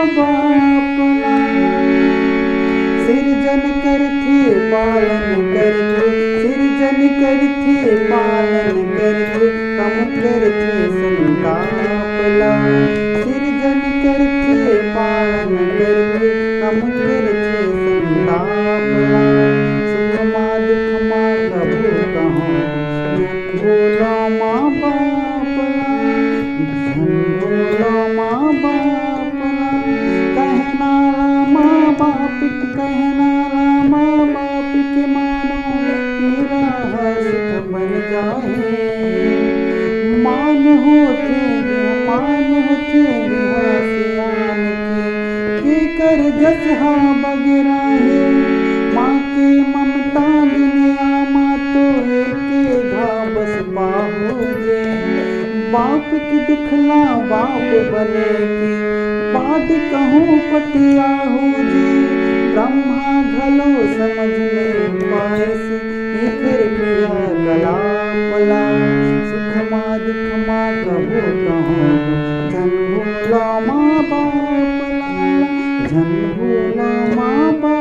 बापला। सिरजन करथे पालन करथे, सिरजन करथे पालन करथे, कम करथे संतापला। सिरजन करथे पालन करथे, कम करथे संतापला। सुख माँ दुख माँ कबू कहूँ, धन भोला माँ बापला, धन भोला माँ बापला। कहनाला माँ बाप कहनाला माँ बाप के मानो, तेरा सुख बन जाए। मान होते सियान के कर जस हाँ बगराहे। माँ के ममता दुनिया माँ तो एके घा बस बाबूजे। बाप की दुखला बाप बने की, बात कहूँ पतिया हो जी। ब्रह्मा घलो समझ में पायस, इखर क्रिया कलापला। सुख माँ दुख माँ कबू कहूँ, धन भोला माँ बापला, धन भोला माँ बाप।